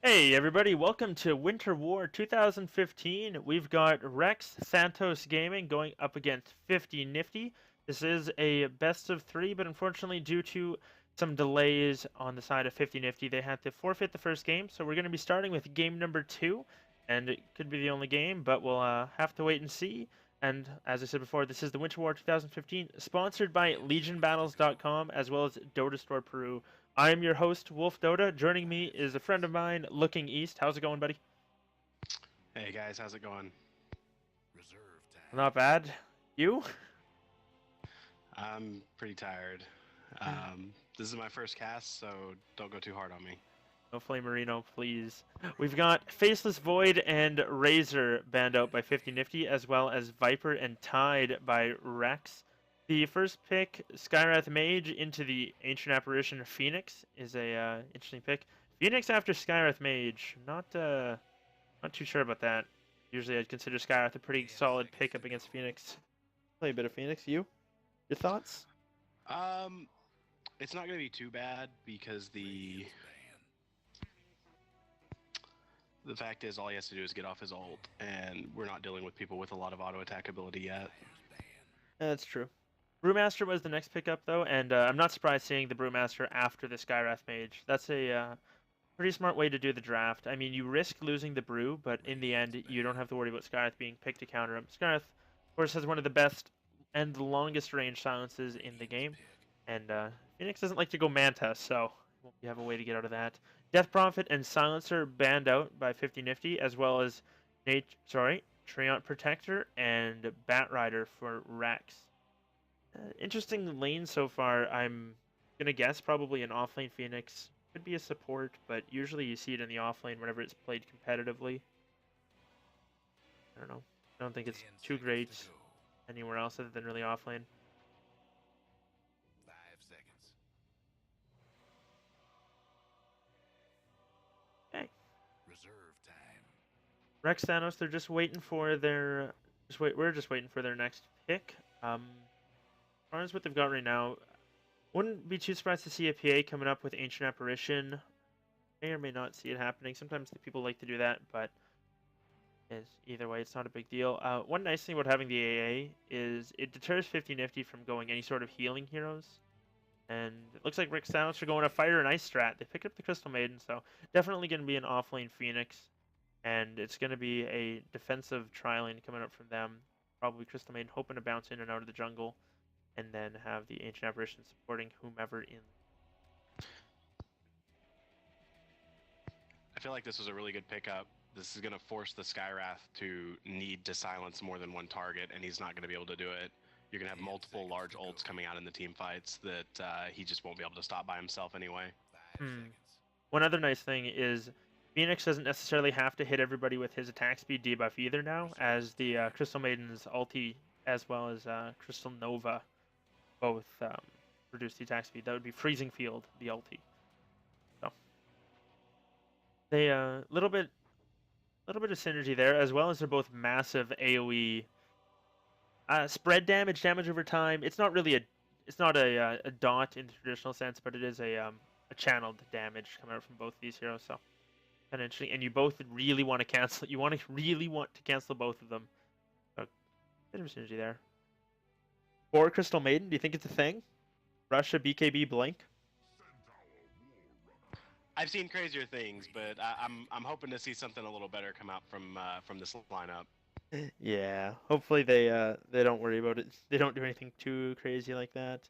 Hey everybody, welcome to Winter War 2015. We've got Rex Santos Gaming going up against 50 Nifty. This is a best of three, but unfortunately due to some delays on the side of 50 Nifty, they had to forfeit the first game. So we're going to be starting with game number two, and it could be the only game, but we'll have to wait and see. And as I said before, this is the Winter War 2015, sponsored by LegionBattles.com as well as Dota Store Peru. I'm your host, Wolf Dota. Joining me is a friend of mine, Looking East. How's it going, buddy? Hey guys, how's it going? Not bad. You? I'm pretty tired. This is my first cast, so don't go too hard on me. No Flame Marino, please. We've got Faceless Void and Razor banned out by 50 Nifty, as well as Viper and Tide by Rex. The first pick, Skywrath Mage into the Ancient Apparition Phoenix, is a interesting pick. Phoenix after Skywrath Mage, not too sure about that. Usually I'd consider Skywrath a pretty solid pick up against Phoenix. Play a bit of Phoenix. You? Your thoughts? Um, it's not gonna be too bad because the fact is all he has to do is get off his ult, and we're not dealing with people with a lot of auto attack ability yet. That's true. Brewmaster was the next pickup, though, and I'm not surprised seeing the Brewmaster after the Skywrath Mage. That's a pretty smart way to do the draft. I mean, you risk losing the Brew, but in the end, you don't have to worry about Skywrath being picked to counter him. Skywrath, of course, has one of the best and the longest range silences in the game, and Phoenix doesn't like to go Manta, so you have a way to get out of that. Death Prophet and Silencer banned out by 50 Nifty, as well as Treant Protector and Batrider for Rex. Interesting lane so far. I'm gonna guess probably an offlane Phoenix. Could be a support, but usually you see it in the offlane whenever it's played competitively. I don't know. I don't think it's too great anywhere else other than really offlane. Okay. Rex Thanos, they're just waiting for their we're just waiting for their next pick. As far as what they've got right now, wouldn't be too surprised to see a PA coming up with Ancient Apparition. May or may not see it happening. Sometimes the people like to do that, but either way, it's not a big deal. One nice thing about having the AA is it deters 50 Nifty from going any sort of healing heroes. And it looks like Rick Thanos are going to Fire and Ice strat. They picked up the Crystal Maiden, so definitely going to be an offlane Phoenix. And it's going to be a defensive tri-lane coming up from them. Probably Crystal Maiden hoping to bounce in and out of the jungle. And then have the Ancient Apparition supporting whomever in. I feel like this was a really good pickup. This is gonna force the Skywrath to need to silence more than one target, and he's not gonna be able to do it. You're gonna have multiple large ults coming out in the team fights that he just won't be able to stop by himself anyway. One other nice thing is Phoenix doesn't necessarily have to hit everybody with his attack speed debuff either now, as the Crystal Maiden's ulti as well as Crystal Nova both reduce the attack speed. That would be Freezing Field, the ulti. So they little bit of synergy there, as well as they're both massive AOE spread damage over time. It's not really a dot in the traditional sense, but it is a channeled damage coming out from both these heroes. So kind of interesting. And you both really want to cancel. You really want to cancel both of them. So bit of synergy there. Or Crystal Maiden, do you think it's a thing? Russia, BKB, Blink? I've seen crazier things, but I'm hoping to see something a little better come out from this lineup. Yeah, hopefully they don't worry about it. They don't do anything too crazy like that.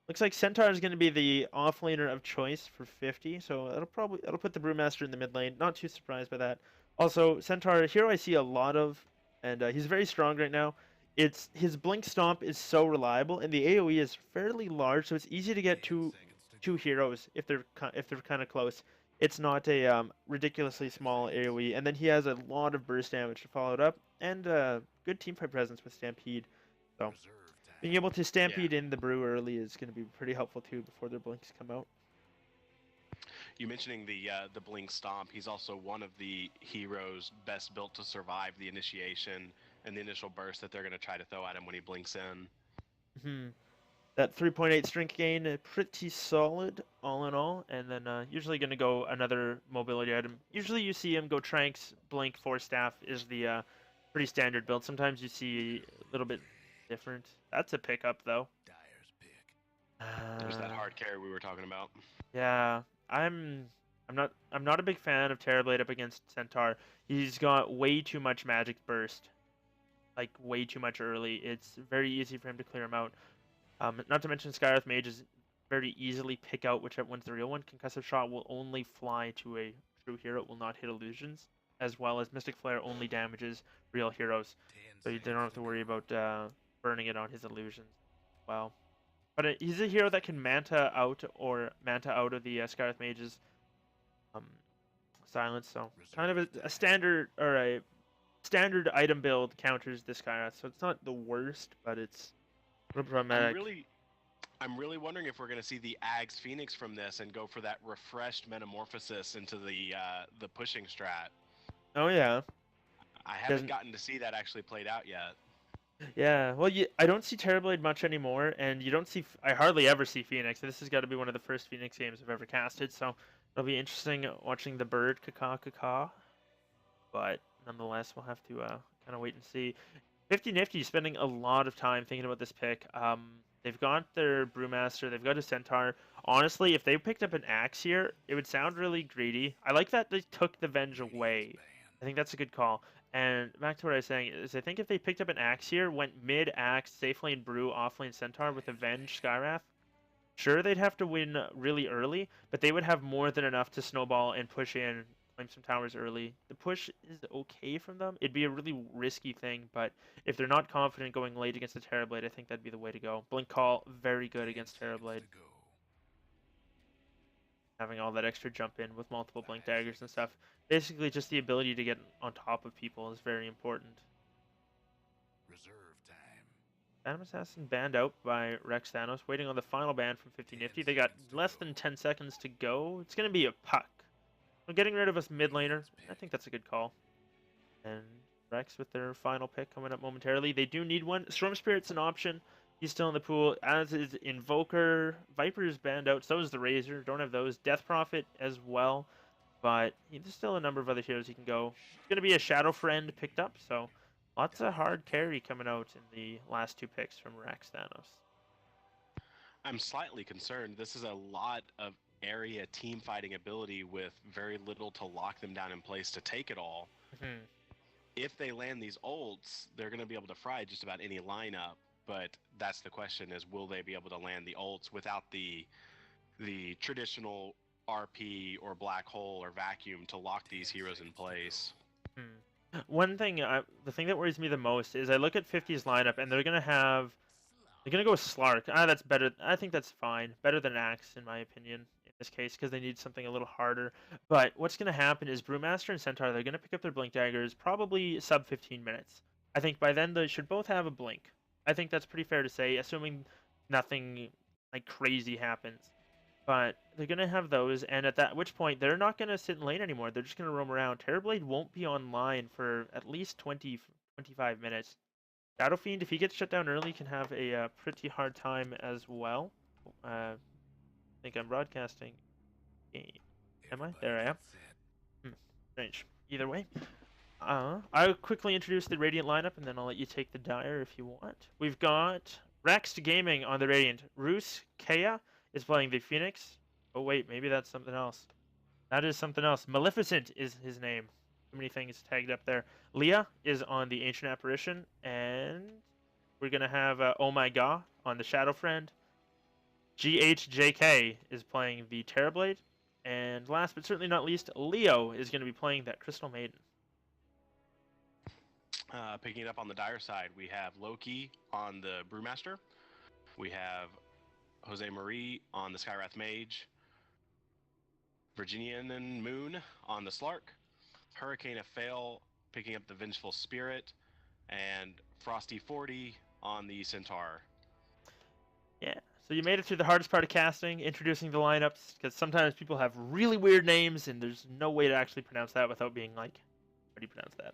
Looks like Centaur is going to be the offlaner of choice for 50, so that'll put the Brewmaster in the mid lane. Not too surprised by that. Also, Centaur, a hero I see a lot of, and he's very strong right now. It's his Blink Stomp is so reliable, and the AOE is fairly large, so it's easy to get two heroes if they're kind of close. It's not a ridiculously small AOE, and then he has a lot of burst damage to follow it up, and good teamfight presence with Stampede. So being able to Stampede Yeah. in the brew early is going to be pretty helpful too before their blinks come out. You mentioning the Blink Stomp, he's also one of the heroes best built to survive the initiation and the initial burst that they're going to try to throw at him when he blinks in. That 3.8 strength gain, pretty solid all in all. And then usually going to go another mobility item. Usually you see him go Tranks, Blink, Force Staff is the pretty standard build. Sometimes you see a little bit different. That's a pickup though. There's that Uh, hard carry we were talking about. yeah, I'm not a big fan of Terrorblade up against Centaur. He's got way too much magic burst, like way too much early. It's very easy for him to clear him out. Not to mention Skywrath Mage is very easily pick out whichever one's the real one. Concussive Shot will only fly to a true hero, it will not hit illusions, as well as Mystic Flare only damages real heroes. So you don't have to worry about burning it on his illusions. Well, but he's a hero that can Manta out or Manta out of the Skywrath Mage's um, silence. So kind of a standard or a standard item build counters this Skywrath. So it's not the worst, but it's a little problematic. I'm really wondering if we're going to see the Ags Phoenix from this and go for that refreshed metamorphosis into the pushing strat. Oh yeah. I haven't Doesn't gotten to see that actually played out yet. Yeah, well, I don't see Terrorblade much anymore, and you don't see. I hardly ever see Phoenix. This has got to be one of the first Phoenix games I've ever casted, so it'll be interesting watching the bird caca. But nonetheless, we'll have to kind of wait and see. 50 Nifty spending a lot of time thinking about this pick. They've got their Brewmaster, they've got a Centaur. Honestly, if they picked up an Axe here, it would sound really greedy. I like that they took the Venge away. I think that's a good call. And back to what I was saying is I think if they picked up an Axe here, went mid-Axe, safe lane Brew, off lane Centaur with Avenge Skywrath, sure they'd have to win really early, but they would have more than enough to snowball and push in, claim some towers early. The push is okay from them. It'd be a really risky thing, but if they're not confident going late against the Terrorblade, I think that'd be the way to go. Blink Call, very good against Terrorblade. Having all that extra jump in with multiple Blink Daggers and stuff. Basically, just the ability to get on top of people is very important. Phantom Assassin banned out by Rex Thanos, waiting on the final ban from 50 Nifty. They got less than 10 seconds to go. It's going to be a puck. So getting rid of us mid laner, I think that's a good call. And Rex with their final pick coming up momentarily. They do need one. Storm Spirit's an option. He's still in the pool, as is Invoker. Viper's banned out, so is the Razor. Don't have those. Death Prophet as well. But there's still a number of other heroes he can go. It's going to be a Shadow Friend picked up, so lots of hard carry coming out in the last two picks from Rex Thanos. I'm slightly concerned. This is a lot of area team fighting ability with very little to lock them down in place to take it all. Mm-hmm. If they land these ults, they're going to be able to fry just about any lineup. But that's the question: is will they be able to land the ults without the traditional RP or black hole or vacuum to lock these heroes in place? One thing, the thing that worries me the most is I look at 50's lineup and they're gonna go with Slark. That's better. I think that's fine, better than Axe in my opinion in this case because they need something a little harder. But what's gonna happen is Brewmaster and Centaur, they're gonna pick up their Blink Daggers probably sub 15 minutes. I think by then they should both have a Blink. I think that's pretty fair to say, assuming nothing like crazy happens. But they're going to have those, and at which point, they're not going to sit in lane anymore. They're just going to roam around. Terrorblade won't be online for at least 25 minutes. Shadow Fiend, if he gets shut down early, can have a pretty hard time as well. I think I'm broadcasting. Am I? There I am. Strange. Either way. I'll quickly introduce the Radiant lineup, and then I'll let you take the Dire if you want. We've got Rext Gaming on the Radiant. Roos Kea is playing the Phoenix. Oh wait, maybe that's something else. That is something else. Maleficent is his name. Too many things tagged up there. Leah is on the Ancient Apparition, and we're gonna have Oh My God on the Shadow Friend. GHJK is playing the Terrorblade, and last but certainly not least, Leo is gonna be playing that Crystal Maiden. Picking it up on the Dire side, we have Loki on the Brewmaster. We have Jose Marie on the Skywrath Mage. Virginian and Moon on the Slark. Hurricane of Fail picking up the Vengeful Spirit. And Frosty 40 on the Centaur. Yeah, so you made it through the hardest part of casting, introducing the lineups, because sometimes people have really weird names, and there's no way to actually pronounce that without being like, how do you pronounce that?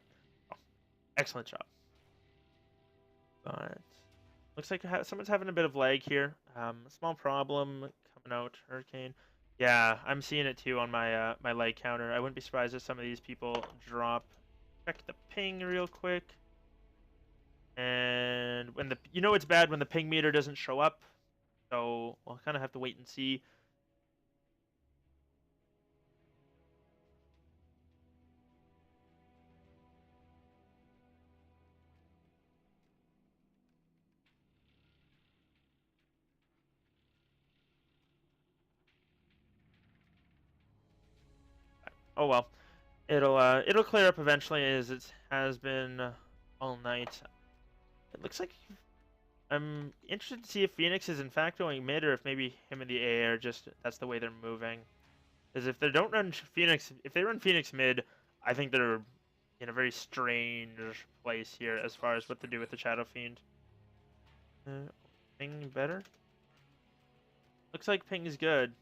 Excellent job. But looks like someone's having a bit of lag here. Small problem coming out. Hurricane. Yeah, I'm seeing it too on my my light counter. I wouldn't be surprised if some of these people drop. Check the ping real quick. And when the it's bad when the ping meter doesn't show up. So we'll kind of have to wait and see. Oh well, it'll clear up eventually as it has been all night. It looks like I'm interested to see if Phoenix is in fact going mid or if maybe him and the AA are just that's the way they're moving. Because if they don't run Phoenix, if they run Phoenix mid, I think they're in a very strange place here as far as what to do with the Shadow Fiend. Ping better? Looks like ping is good.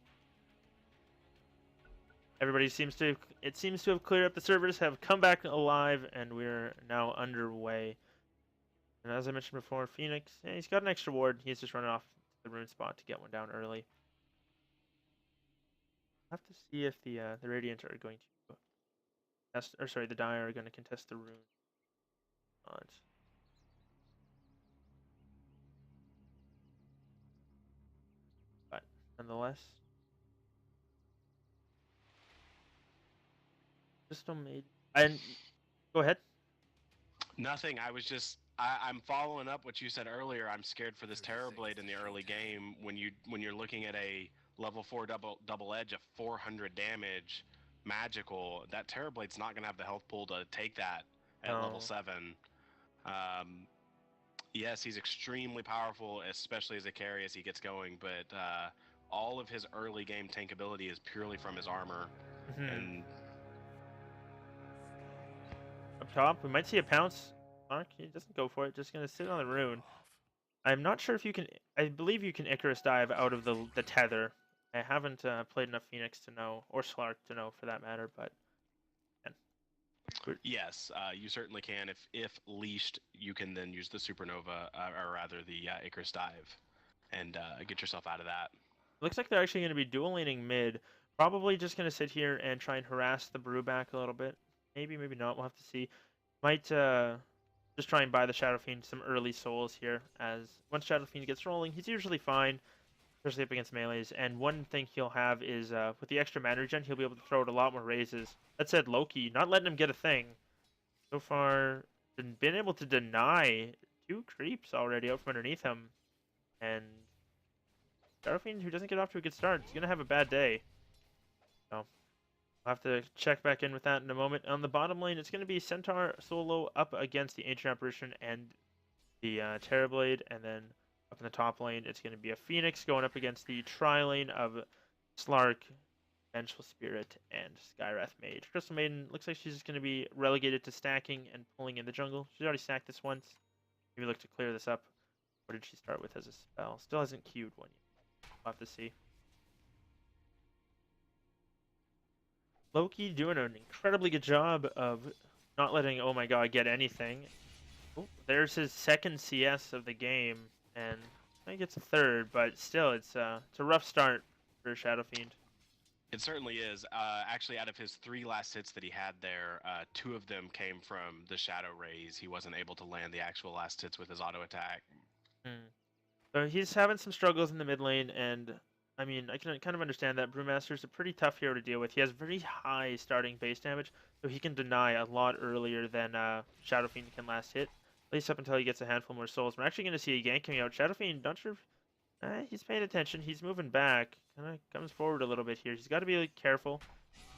Everybody seems to it seems to have cleared up. The servers have come back alive, and we're now underway. And as I mentioned before, Phoenix, he's got an extra ward. He's just running off the rune spot to get one down early. I'll have to see if the Radiant are going to test, or sorry, the Dire are going to contest the rune. But nonetheless, Crystal made. And go ahead. Nothing. I'm following up what you said earlier. I'm scared for this Terrorblade in the early game when you're looking at a level 4 double edge of 400 damage magical. That Terrorblade's not gonna have the health pool to take that at level No. 7. Yes, he's extremely powerful, especially as a carry as he gets going, but all of his early game tankability is purely from his armor. And up top, we might see a pounce. Mark, he doesn't go for it. Just gonna sit on the rune. I'm not sure if you can. I believe you can Icarus dive out of the tether. I haven't played enough Phoenix to know, or Slark to know for that matter. But yes, you certainly can. If leashed, you can then use the Supernova, or rather the Icarus dive, and get yourself out of that. looks like they're actually going to be dual laning mid. Probably just going to sit here and try and harass the brew back a little bit. Maybe, maybe not. We'll have to see. Might just try and buy the Shadow Fiend some early souls here. As once Shadow Fiend gets rolling, he's usually fine, especially up against melees. And one thing he'll have is with the extra mana regen, he'll be able to throw out a lot more raises. That said, Loki not letting him get a thing. So far, been able to deny 2 creeps already out from underneath him. And Shadowfiend, who doesn't get off to a good start, is going to have a bad day. So, we'll have to check back in with that in a moment. On the bottom lane, it's going to be Centaur solo up against the Ancient Apparition and the Terrorblade. And then up in the top lane, it's going to be a Phoenix going up against the tri-lane of Slark, Vengeful Spirit, and Skywrath Mage. Crystal Maiden looks like she's just going to be relegated to stacking and pulling in the jungle. She's already stacked this once. Maybe look to clear this up. What did she start with as a spell? Still hasn't queued one yet. We'll have to see. Loki doing an incredibly good job of not letting Oh My God get anything. Oh, there's his second CS of the game, and I think it's a third, but still, it's a rough start for Shadow Fiend. It certainly is. Actually, out of his 3 last hits that he had there, 2 of them came from the Shadow Rays. He wasn't able to land the actual last hits with his auto attack. So he's having some struggles in the mid lane, and I mean, I can kind of understand that. Brewmaster's a pretty tough hero to deal with. He has very high starting base damage, so he can deny a lot earlier than Shadow Fiend can last hit. At least up until he gets a handful more souls. We're actually going to see a gank coming out. Shadow Fiend, not sure if, he's paying attention. He's moving back. Kind of comes forward a little bit here. He's got to be like, careful.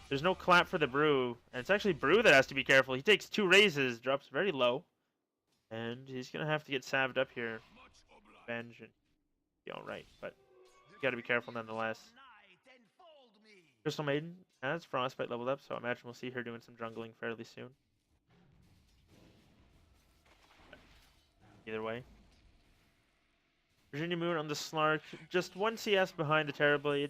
There's no clap for the Brew, and it's actually Brew that has to be careful. He takes 2 raises, drops very low, and he's going to have to get salved up here. Venge and be alright, but you got to be careful nonetheless. Crystal Maiden has Frostbite leveled up, so I imagine we'll see her doing some jungling fairly soon. Either way. Virginia Moon on the Slark, just 1 CS behind the Terrorblade,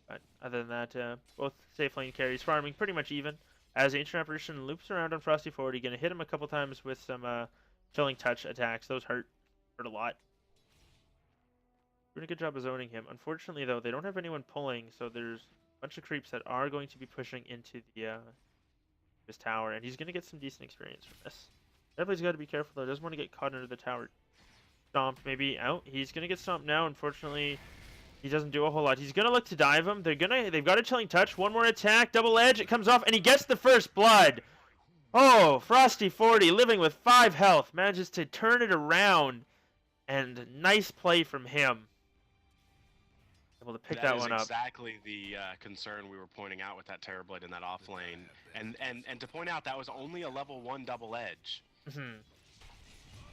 but other than that, both safe lane carries farming pretty much even. As Ancient Apparition loops around on Frosty 40, gonna hit him a couple times with some Chilling Touch attacks. Those hurt a lot. Doing a good job of zoning him. Unfortunately, though, they don't have anyone pulling, so there's bunch of creeps that are going to be pushing into the his tower, and he's going to get some decent experience from this. Everybody's got to be careful though. Doesn't want to get caught under the tower. Stomped maybe out. He's going to get stomped now. Unfortunately, he doesn't do a whole lot. He's going to look to dive him. They've got a chilling touch. One more attack. Double edge. It comes off, and he gets the first blood. Oh, Frosty 40 living with 5 health manages to turn it around, and nice play from him. Able to pick that one up. That is exactly the concern we were pointing out with that Terrorblade in that off lane, and to point out that was only a level 1 double edge.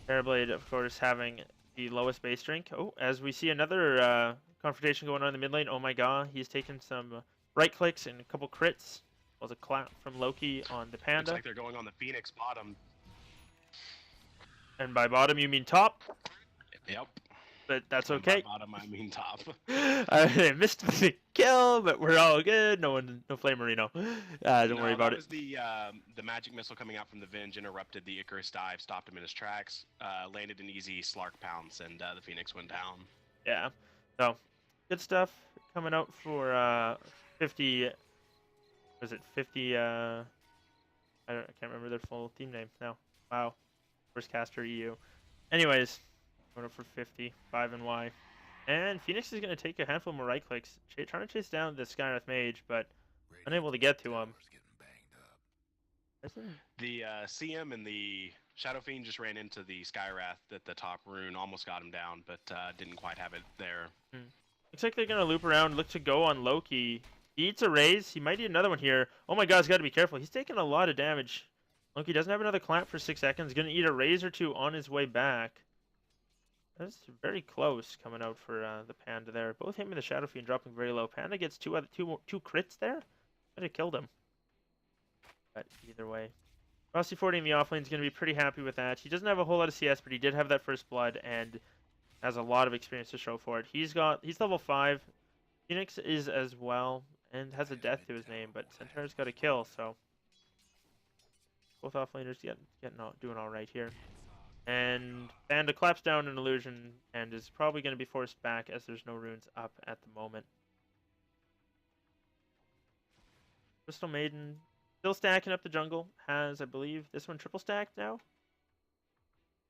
Terrorblade, of course, having the lowest base drink. Oh, as we see another confrontation going on in the mid lane. Oh my god, he's taken some right clicks and a couple crits. Was a clap from Loki on the Panda. Looks like they're going on the Phoenix bottom. And by bottom, you mean top? Yep. But that's okay. By bottom, I mean top. I missed the kill, but we're all good. No Flame Marino. Don't worry about it. The magic missile coming out from the Venge interrupted the Icarus dive, stopped him in his tracks, landed an easy Slark pounce, and the Phoenix went down. Yeah. So, good stuff coming out for 50. Was it 50? I can't remember their full team name now. Wow. First caster EU. Anyways, going up for 50, 5 and Y. And Phoenix is going to take a handful more right clicks, trying to chase down the Skywrath Mage, but unable to get to him. The CM and the Shadow Fiend just ran into the Skywrath at the top rune, almost got him down, but didn't quite have it there. Looks like they're going to loop around, look to go on Loki. He eats a raise. He might eat another one here. Oh my god, he's got to be careful. He's taking a lot of damage. Loki doesn't have another clamp for 6 seconds. Going to eat a raise or two on his way back. That's very close coming out for the Panda there. Both him and the Shadow Fiend dropping very low. Panda gets two crits there. Could have killed him. But either way. Frosty 40 in the offlane is going to be pretty happy with that. He doesn't have a whole lot of CS, but he did have that first blood and has a lot of experience to show for it. He's level 5. Phoenix is as well and has a death to his name, but Centaur's got a kill, so both offlaners doing all right here. And Panda claps down an illusion and is probably going to be forced back as there's no runes up at the moment. Crystal Maiden still stacking up the jungle. Has, I believe, this one triple stacked now?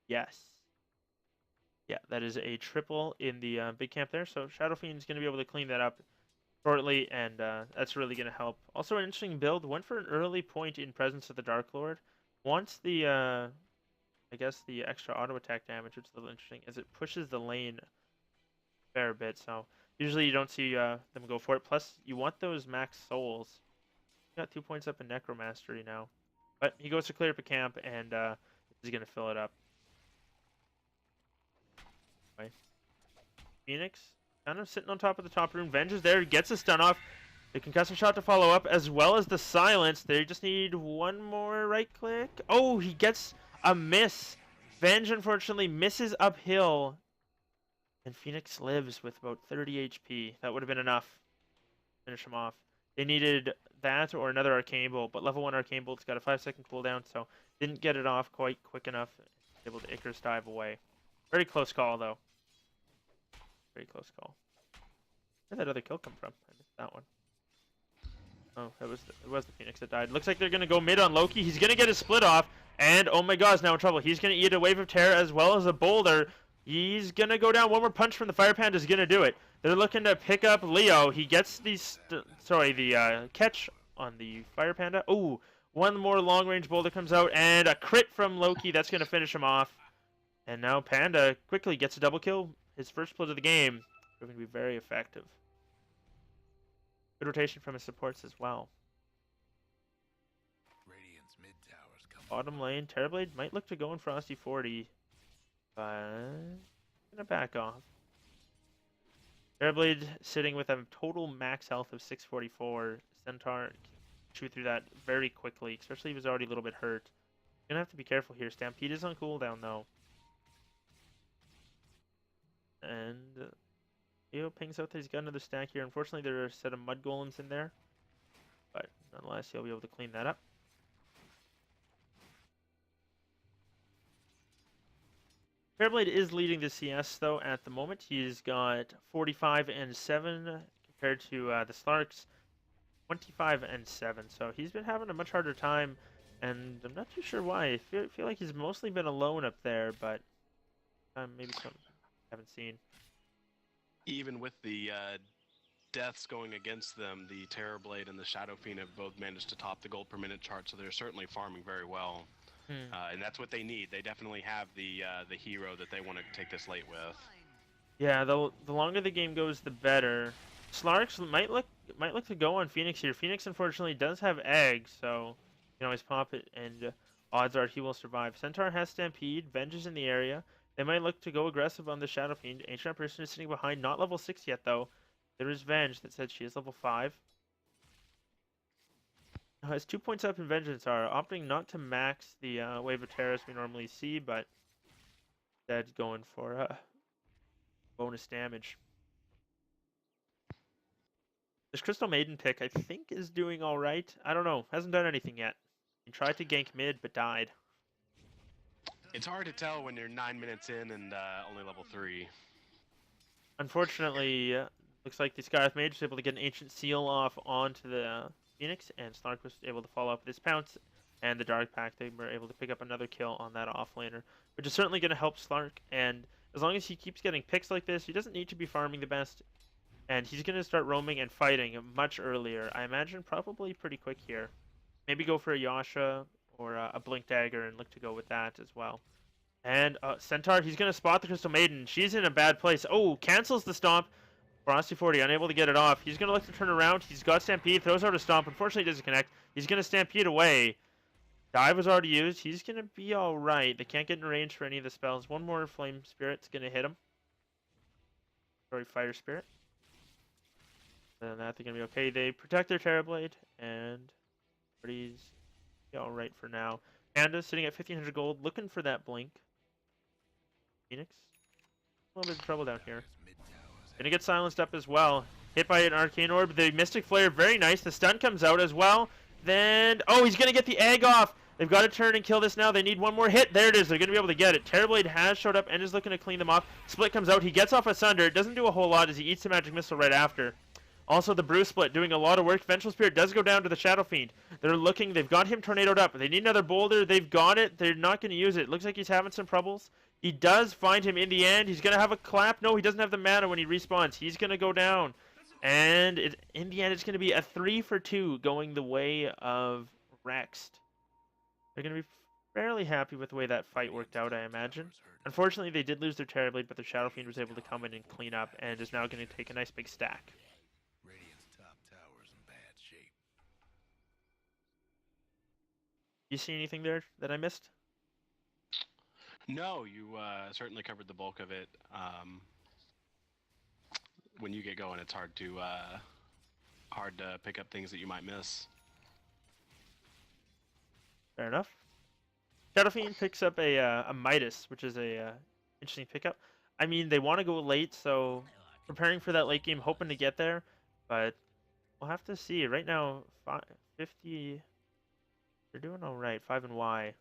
Yes. Yeah, that is a triple in the big camp there. So Shadow Fiend's going to be able to clean that up shortly, and that's really going to help. Also, an interesting build. Went for an early point in presence of the Dark Lord. Wants the, I guess, the extra auto attack damage, which is a little interesting, as it pushes the lane a fair bit. So usually you don't see them go for it. Plus, you want those max souls. Got 2 points up in Necromastery now. But he goes to clear up a camp, and he's going to fill it up. Phoenix kind of sitting on top of the top room. Venge is there, gets a stun off. The concussive shot to follow up, as well as the silence. They just need one more right click. Oh, he gets a miss. Venge, unfortunately, misses uphill. And Phoenix lives with about 30 HP. That would have been enough to finish him off. They needed that or another Arcane Bolt, but level 1 Arcane Bolt's got a 5-second cooldown, so didn't get it off quite quick enough. Able to Icarus dive away. Very close call, though. Very close call. Where did that other kill come from? I missed that one. Oh, it was the Phoenix that died. Looks like they're going to go mid on Loki. He's going to get a split off. And, oh my god, he's now in trouble. He's going to eat a Wave of Terror as well as a Boulder. He's going to go down. One more punch from the Fire Panda is going to do it. They're looking to pick up Leo. He gets the catch on the Fire Panda. Oh, one more long-range Boulder comes out. And a crit from Loki. That's going to finish him off. And now Panda quickly gets a double kill. His first split of the game. Proving to be very effective. Good rotation from his supports as well. Radiant's mid towers come Bottom lane, Terrorblade might look to go in Frosty 40, but gonna back off. Terrorblade sitting with a total max health of 644. Centaur chew through that very quickly, especially if he's already a little bit hurt. Gonna have to be careful here. Stampede is on cooldown though. And Leo pings out that he's got another stack here. Unfortunately, there are a set of mud golems in there. But nonetheless, he'll be able to clean that up. Fairblade is leading the CS, though, at the moment. He's got 45 and 7 compared to the Slarks. 25-7. So he's been having a much harder time, and I'm not too sure why. I feel like he's mostly been alone up there, but maybe something I haven't seen. Even with the deaths going against them, the Terrorblade and the Shadow Fiend have both managed to top the gold per minute chart, so they're certainly farming very well. And that's what they need. They definitely have the hero that they want to take this late with. Yeah, the longer the game goes, the better. Slarks might look to go on Phoenix here. Phoenix unfortunately does have eggs, so you can always pop it, and odds are he will survive. Centaur has Stampede. Venge is in the area. They might look to go aggressive on the Shadow Fiend. Ancient Person is sitting behind, not level 6 yet though. There is Venge that said she is level 5. Has 2 points up in Vengeance, are opting not to max the Wave of Terrors we normally see, but instead going for bonus damage. This Crystal Maiden pick, I think, is doing alright. I don't know. Hasn't done anything yet. He tried to gank mid, but died. It's hard to tell when you're 9 minutes in and only level 3. Unfortunately, looks like the Skywrath Mage was able to get an Ancient Seal off onto the Phoenix, and Snark was able to follow up with his Pounce, and the Dark Pact, they were able to pick up another kill on that offlaner, which is certainly going to help Snark, and as long as he keeps getting picks like this, he doesn't need to be farming the best, and he's going to start roaming and fighting much earlier. I imagine probably pretty quick here. Maybe go for a Yasha or a Blink Dagger and look to go with that as well. And Centaur, he's going to spot the Crystal Maiden. She's in a bad place. Oh, cancels the Stomp. Frosty 40, unable to get it off. He's going to look to turn around. He's got Stampede, throws out a Stomp. Unfortunately, doesn't connect. He's going to Stampede away. Dive was already used. He's going to be alright. They can't get in range for any of the spells. One more Flame Spirit's going to hit him. Sorry, Fire Spirit. And that they're going to be okay. They protect their Terrorblade, and Pretty's alright for now. Panda sitting at 1,500 gold, looking for that Blink. Phoenix. A little bit of trouble down here. Gonna get silenced up as well. Hit by an Arcane Orb. The Mystic Flare, very nice. The stun comes out as well. Then, oh, he's gonna get the egg off. They've got to turn and kill this now. They need one more hit. There it is. They're gonna be able to get it. Terrorblade has showed up and is looking to clean them off. Split comes out. He gets off Asunder. It doesn't do a whole lot as he eats the Magic Missile right after. Also, the Brew Split doing a lot of work. Vengeful Spirit does go down to the Shadow Fiend. They're looking. They've got him tornadoed up. They need another Boulder. They've got it. They're not going to use it. Looks like he's having some troubles. He does find him in the end. He's going to have a clap. No, he doesn't have the mana when he respawns. He's going to go down. And in the end, it's going to be a 3-for-2 going the way of Rext. They're going to be fairly happy with the way that fight worked out, I imagine. Unfortunately, they did lose their Terrorblade, but the Shadow Fiend was able to come in and clean up and is now going to take a nice big stack. You see anything there that I missed? No, you certainly covered the bulk of it. When you get going, it's hard to pick up things that you might miss. Fair enough. Shadow Fiend picks up a Midas, which is a interesting pickup. I mean, they want to go late, so preparing for that late game, hoping to get there, but we'll have to see. Right now, 50. They're doing all right. 5 and Y.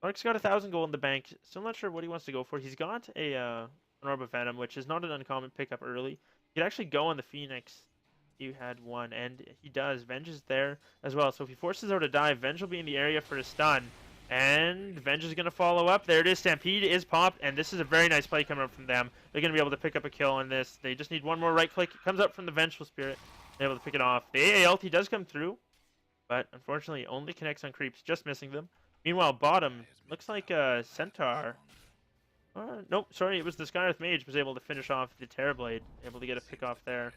Lark's got 1,000 gold in the bank. Still not sure what he wants to go for. He's got an Orb of Venom, which is not an uncommon pickup early. He could actually go on the Phoenix. He had one, and he does. Venge is there as well. So if he forces out a dive, Venge will be in the area for a stun. And Venge is going to follow up. There it is. Stampede is popped, and this is a very nice play coming up from them. They're going to be able to pick up a kill on this. They just need one more right click. It comes up from the Vengeful Spirit. They're able to pick it off. The AA ulti does come through, but unfortunately only connects on creeps, just missing them. Meanwhile, bottom, looks like Centaur. Nope, sorry, it was the Skywrath Mage was able to finish off the Terrorblade, able to get a pick off there.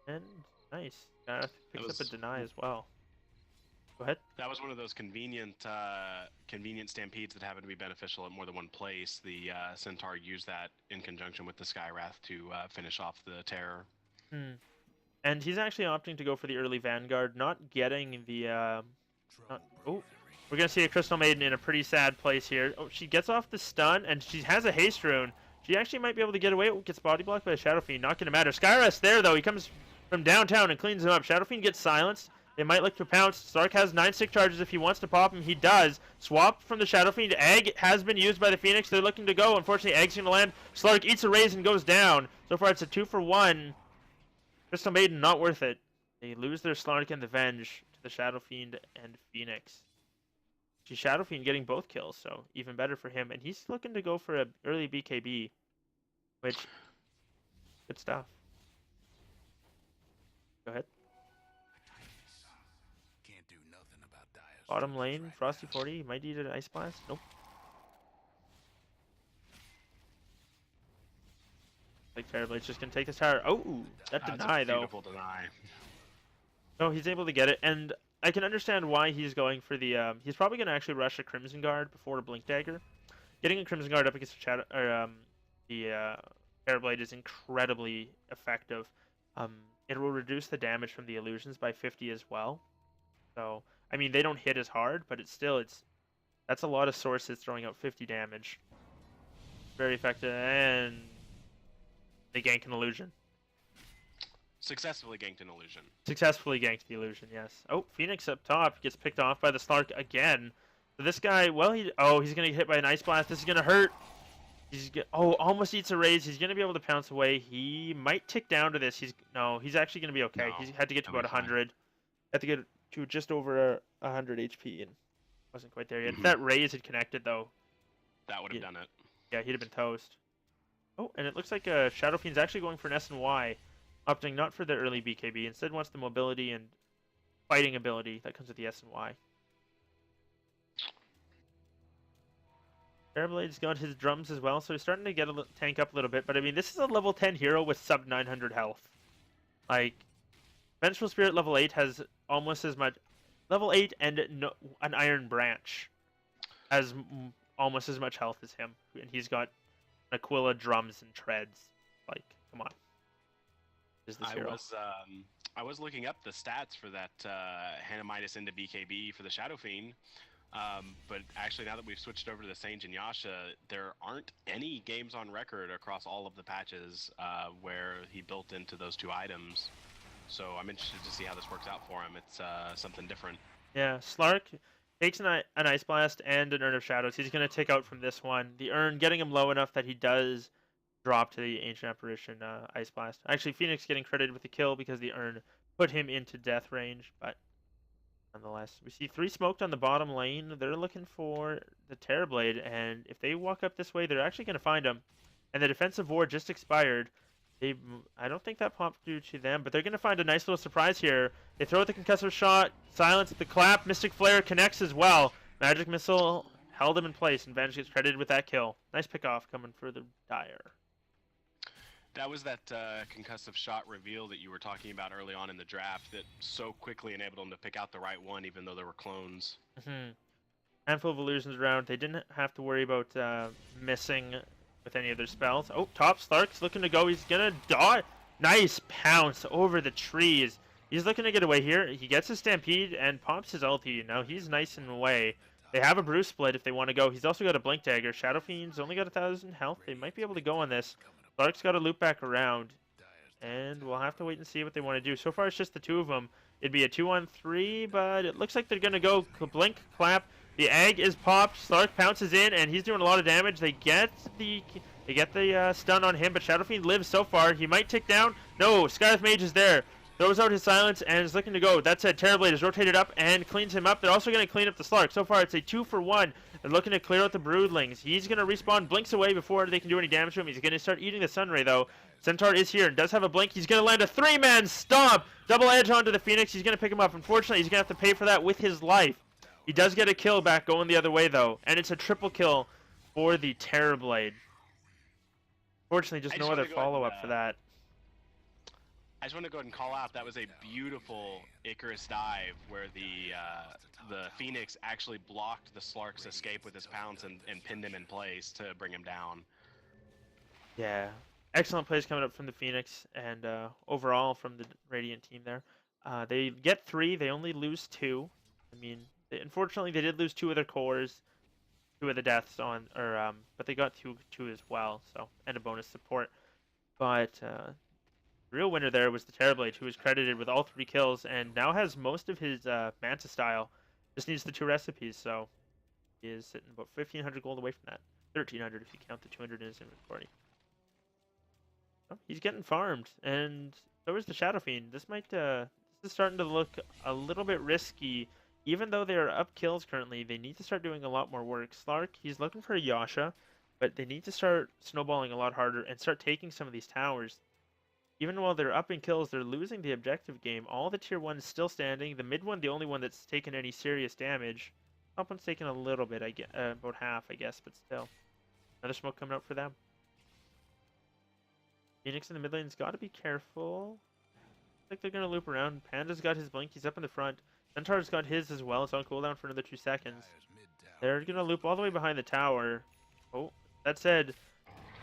And nice, Skywrath picks up a deny as well. Go ahead. That was one of those convenient stampedes that happened to be beneficial at more than one place. The Centaur used that in conjunction with the Skywrath to finish off the Terror. And he's actually opting to go for the early Vanguard, not getting the... oh, we're going to see a Crystal Maiden in a pretty sad place here. Oh, she gets off the stun, and she has a Haste Rune. She actually might be able to get away. Gets body blocked by a Shadow Fiend. Not going to matter. Skywrath's there, though. He comes from downtown and cleans him up. Shadow Fiend gets silenced. They might look to pounce. Stark has 9 stick charges if he wants to pop him. He does. Swap from the Shadow Fiend. Egg has been used by the Phoenix. They're looking to go. Unfortunately, Egg's going to land. Slark eats a raise and goes down. So far, it's a 2-for-1. Crystal Maiden, not worth it. They lose their Slark and the Venge to the Shadow Fiend and Phoenix. Shadow Fiend getting both kills, so even better for him. And he's looking to go for an early BKB, which, good stuff. Go ahead. Can't do nothing about Dire's Bottom lane, right Frosty now. 40. Might need an Ice Blast. Nope. Like Terrorblade's just gonna take this tower. Oh, that That's deny a though. beautiful deny. No, he's able to get it, and I can understand why he's going for the. He's probably gonna actually rush a Crimson Guard before a Blink Dagger. Getting a Crimson Guard up against the Terrorblade is incredibly effective. It will reduce the damage from the illusions by 50 as well. So I mean they don't hit as hard, but that's a lot of sources throwing out 50 damage. Very effective, and they gank an illusion. Successfully ganked an illusion. Successfully ganked the illusion, yes. Oh, Phoenix up top gets picked off by the Slark again. So this guy, well, he's gonna get hit by an Ice Blast. This is gonna hurt. Almost eats a raise. He's gonna be able to pounce away. He might tick down to this. He's actually gonna be okay. No, He's had to get to he'll be about fine. 100. Had to get to just over 100 HP and wasn't quite there yet. If that raise had connected though, That would have done it. yeah, he'd have been toast. Oh, and it looks like Shadow Fiend's actually going for an S&Y, opting not for the early BKB. Instead wants the mobility and fighting ability that comes with the S&Y. Terrorblade's got his drums as well, so he's starting to get a tank up a little bit. But I mean, this is a level 10 hero with sub 900 health. Like, Vengeful Spirit level 8 has almost as much. Level 8 and an Iron Branch has almost as much health as him. And he's got Aquila drums and treads. Like, come on. Is this hero? I was looking up the stats for that Hanamitis into BKB for the Shadow Fiend. But actually, now that we've switched over to the Sage and Yasha, there aren't any games on record across all of the patches where he built into those two items. So I'm interested to see how this works out for him. It's something different. Yeah, Slark takes an Ice Blast and an Urn of Shadows. He's going to take out from this one. The Urn getting him low enough that he does drop to the Ancient Apparition Ice Blast. Actually, Phoenix getting credited with the kill because the Urn put him into death range, but nonetheless, we see 3 smoked on the bottom lane. They're looking for the Terrorblade, and if they walk up this way, they're actually going to find him. And the Defensive Ward just expired. I don't think that popped due to them, but they're going to find a nice little surprise here. They throw out the concussive shot, silence the clap, Mystic Flare connects as well. Magic Missile held him in place, and Venge gets credited with that kill. Nice pick off coming for the Dire. That was that concussive shot reveal that you were talking about early on in the draft that so quickly enabled him to pick out the right one, even though there were clones. Handful of illusions around. They didn't have to worry about missing with any of their spells. Oh, top Slark's looking to go. He's gonna dodge. Nice pounce over the trees. He's looking to get away here. He gets his Stampede and pops his ulti. Now he's nice and away. They have a Brew Split if they want to go. He's also got a Blink Dagger. Shadow Fiend's only got 1,000 health. They might be able to go on this. Slark's got to loop back around. And we'll have to wait and see what they want to do. So far, it's just the two of them. It'd be a 2-on-3, but it looks like they're going to go blink, clap. The egg is popped. Slark pounces in, and he's doing a lot of damage. They get the stun on him, but Shadow Fiend lives so far. He might tick down. No, Skywrath Mage is there. Throws out his silence and is looking to go. That said, Terrorblade is rotated up and cleans him up. They're also going to clean up the Slark. So far, it's a 2-for-1. They're looking to clear out the Broodlings. He's going to respawn, blinks away before they can do any damage to him. He's going to start eating the Sunray, though. Centaur is here and does have a blink. He's going to land a 3-man stomp. Double edge onto the Phoenix. He's going to pick him up. Unfortunately, he's going to have to pay for that with his life. He does get a kill back going the other way, though. And it's a triple kill for the Terrorblade. Fortunately, just no other follow-up for that. I just want to go ahead and call out that was a beautiful Icarus dive where the Phoenix actually blocked the Slark's escape with his pounce and pinned him in place to bring him down. Yeah. Excellent plays coming up from the Phoenix and overall from the Radiant team there. They get 3. They only lose 2. I mean, unfortunately, they did lose 2 of their cores, 2 of the deaths but they got 2 as well, so, and a bonus support. But real winner there was the Terrorblade, who was credited with all 3 kills and now has most of his Manta style. Just needs the 2 recipes, so he is sitting about 1,500 gold away from that. 1,300 if you count the 200 in his inventory. Oh, he's getting farmed, and so is the Shadow Fiend. This is starting to look a little bit risky. Even though they're up kills currently, they need to start doing a lot more work. Slark, he's looking for a Yasha, but they need to start snowballing a lot harder and start taking some of these towers. Even while they're up in kills, they're losing the objective game. All the tier 1s still standing. The mid one, the only one that's taken any serious damage. Top one's taken a little bit, I guess, about half, I guess, but still. Another smoke coming out for them. Phoenix in the mid lane's got to be careful. Looks like they're going to loop around. Panda's got his blink. He's up in the front. Centaur's got his as well. It's on cooldown for another 2 seconds. They're going to loop all the way behind the tower. Oh, that said,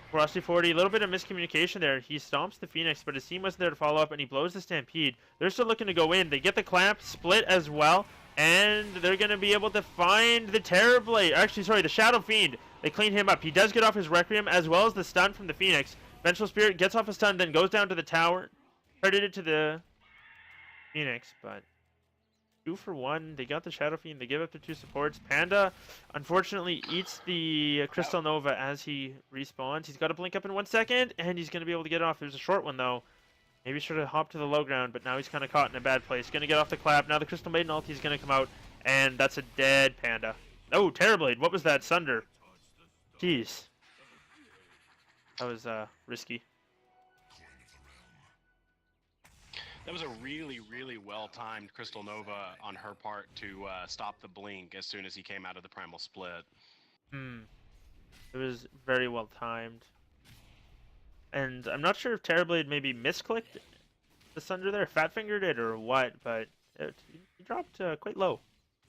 Frosty 40, a little bit of miscommunication there. He stomps the Phoenix, but his team wasn't there to follow up, and he blows the Stampede. They're still looking to go in. They get the clamp, split as well, and they're going to be able to find the Terrorblade. Actually, sorry, the Shadow Fiend. They clean him up. He does get off his Requiem, as well as the stun from the Phoenix. Vengeful Spirit gets off a stun, then goes down to the tower. Credited to the Phoenix, but 2 for 1. They got the Shadow Fiend. They give up the 2 supports. Panda, unfortunately, eats the Crystal Nova as he respawns. He's got to blink up in 1 second, and he's going to be able to get off. There's a short one, though. Maybe should have hopped to the low ground, but now he's kind of caught in a bad place. Going to get off the clap. Now the Crystal Maiden ulti is going to come out, and that's a dead Panda. Oh, Terrorblade. What was that? Sunder. Jeez. That was risky. That was a really, really well-timed Crystal Nova on her part to stop the blink as soon as he came out of the Primal Split. It was very well timed. And I'm not sure if Terrorblade maybe misclicked the Sunder there, fat-fingered it or what, but he dropped quite low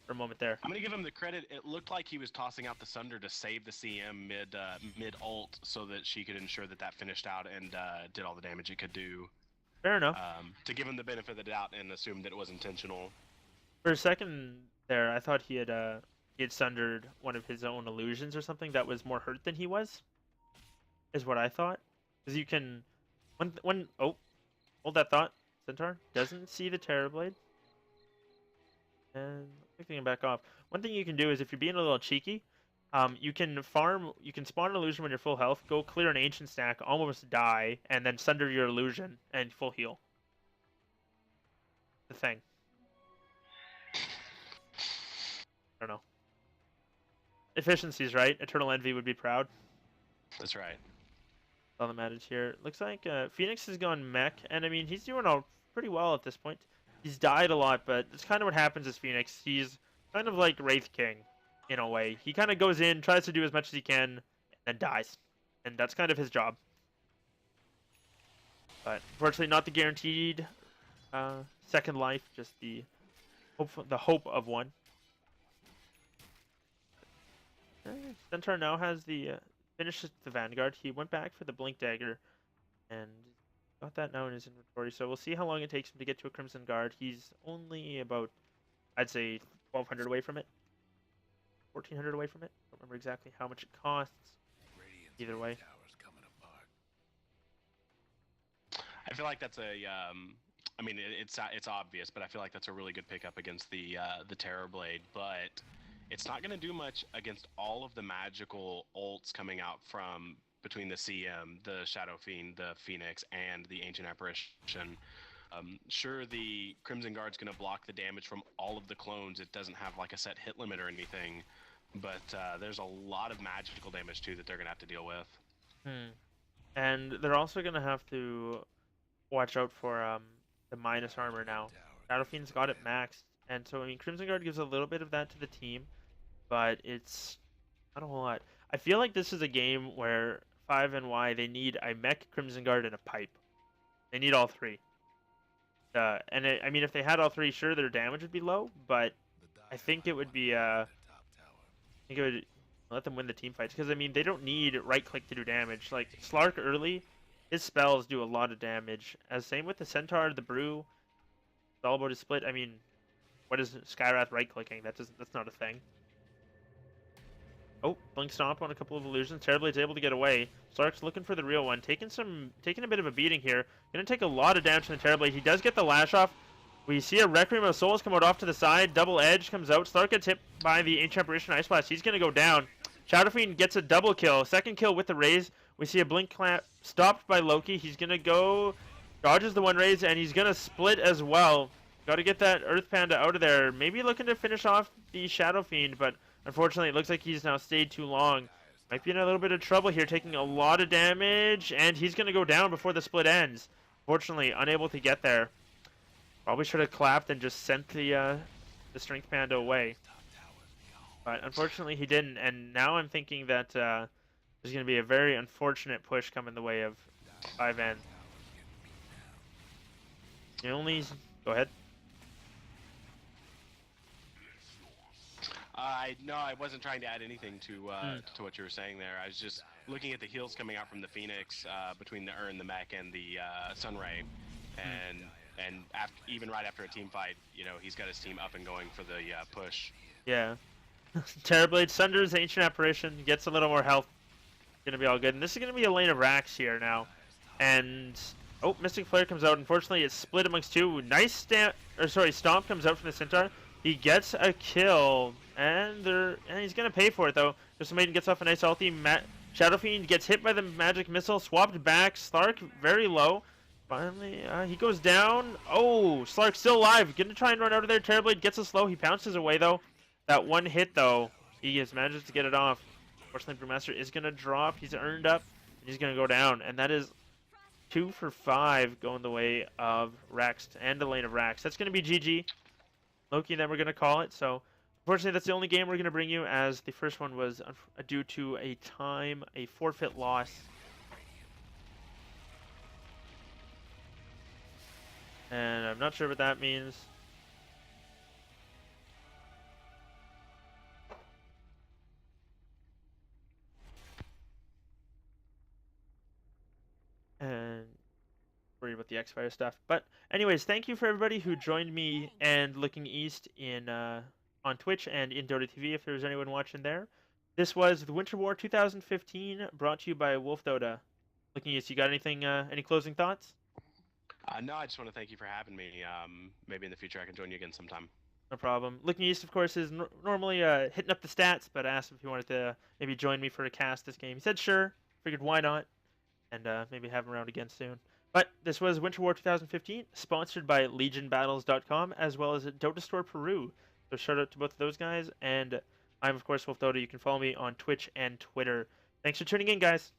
for a moment there. I'm going to give him the credit. It looked like he was tossing out the Sunder to save the CM mid-ult so that she could ensure that that finished out and did all the damage it could do. Fair enough. To give him the benefit of the doubt and assume that it was intentional. For a second there, I thought he had sundered one of his own illusions or something that was more hurt than he was. Is what I thought. Because you can, oh, hold that thought. Centaur doesn't see the Terrorblade, and picking him back off. One thing you can do is if you're being a little cheeky, you can spawn an illusion when you're full health, go clear an ancient stack, almost die, and then sunder your illusion and full heal. The thing. I don't know. Efficiencies, right? Eternal Envy would be proud. That's right. All that matters here. Looks like Phoenix has gone mech, and I mean he's doing all pretty well at this point. He's died a lot, but it's kind of what happens as Phoenix. He's kind of like Wraith King. In a way, he kind of goes in, tries to do as much as he can, and then dies, and that's kind of his job. But unfortunately, not the guaranteed second life, just the hope of one. Centaur now has the finished the Vanguard. He went back for the Blink Dagger, and got that now in his inventory. So we'll see how long it takes him to get to a Crimson Guard. He's only about, I'd say, 1,200 away from it. 1,400 away from it. Don't remember exactly how much it costs. Either way. I feel like that's a. I mean, it's obvious, but I feel like that's a really good pickup against the Terrorblade. But it's not going to do much against all of the magical ults coming out from between the CM, the Shadow Fiend, the Phoenix, and the Ancient Apparition. Sure, the Crimson Guard's going to block the damage from all of the clones. It doesn't have like a set hit limit or anything, but there's a lot of magical damage too that they're going to have to deal with. And they're also going to have to watch out for the minus armor now. Shadow Fiend's got it maxed, and so I mean Crimson Guard gives a little bit of that to the team, but it's not a whole lot. I feel like this is a game where 5NY they need a mech, Crimson Guard, and a pipe. They need all three. I mean, if they had all three, sure, their damage would be low, but I think it would be, I think it would let them win the team fights, because, I mean, they don't need right-click to do damage. Like, Slark early, his spells do a lot of damage. As same with the Centaur, the Brew, it's all about his split. I mean, what is Skywrath right-clicking? That's not a thing. Oh, Blink Stomp on a couple of illusions. Terrorblade's able to get away. Slark's looking for the real one. Taking a bit of a beating here. Gonna take a lot of damage from the Terrorblade. He does get the lash off. We see a Requiem of Souls come out off to the side. Double Edge comes out. Slark gets hit by the Ancient Apparition Ice Blast. He's gonna go down. Shadow Fiend gets a double kill. Second kill with the raise. We see a blink clamp stopped by Loki. He's gonna go, dodges the one raise, and he's gonna split as well. Got to get that Earth Panda out of there. Maybe looking to finish off the Shadow Fiend, but unfortunately it looks like he's now stayed too long. Might be in a little bit of trouble here, taking a lot of damage, and he's gonna go down before the split ends. Fortunately, unable to get there. Probably should have clapped and just sent the Strength Panda away. But unfortunately he didn't, and now I'm thinking that there's going to be a very unfortunate push coming the way of 5N. The only... Go ahead. No, I wasn't trying to add anything to what you were saying there. I was just looking at the heals coming out from the Phoenix between the Urn, the Mech, and the Sunray, and even right after a team fight, you know, he's got his team up and going for the push. Yeah. Terrorblade Sunder's Ancient Apparition gets a little more health. Gonna be all good. And this is gonna be a lane of racks here now. And oh, Mystic Flare comes out. Unfortunately, it's split amongst two. Nice Stomp comes out from the Centaur. He gets a kill, and he's gonna pay for it though. Just Maiden gets off a nice ulti. Shadow Fiend gets hit by the magic missile, swapped back. Slark very low. Finally, he goes down. Oh, Slark still alive. Gonna try and run out of there. Terrorblade gets a slow. He pounces away though. That one hit though, he has managed to get it off. Unfortunately, Brewmaster is gonna drop. He's earned up, and he's gonna go down, and that is 2 for 5 going the way of Rext and the lane of Rax. That's gonna be GG. Loki, then we're gonna call it. So, unfortunately, that's the only game we're gonna bring you, as the first one was due to a forfeit loss. And I'm not sure what that means. And worried about the X-Fire stuff. But anyways, thank you for everybody who joined me and Looking East in on Twitch and in Dota TV, if there's anyone watching there. This was the Winter War 2015, brought to you by Wolf Dota. Looking East, you got anything, any closing thoughts? No, I just want to thank you for having me. Maybe in the future I can join you again sometime. No problem. Looking East, of course, is normally hitting up the stats, but I asked if he wanted to maybe join me for a cast this game. He said sure. Figured why not, and maybe have him around again soon. But this was Winter War 2015, sponsored by LegionBattles.com, as well as Dota Store Peru. So shout out to both of those guys, and I'm, of course, Wolf Dota. You can follow me on Twitch and Twitter. Thanks for tuning in, guys.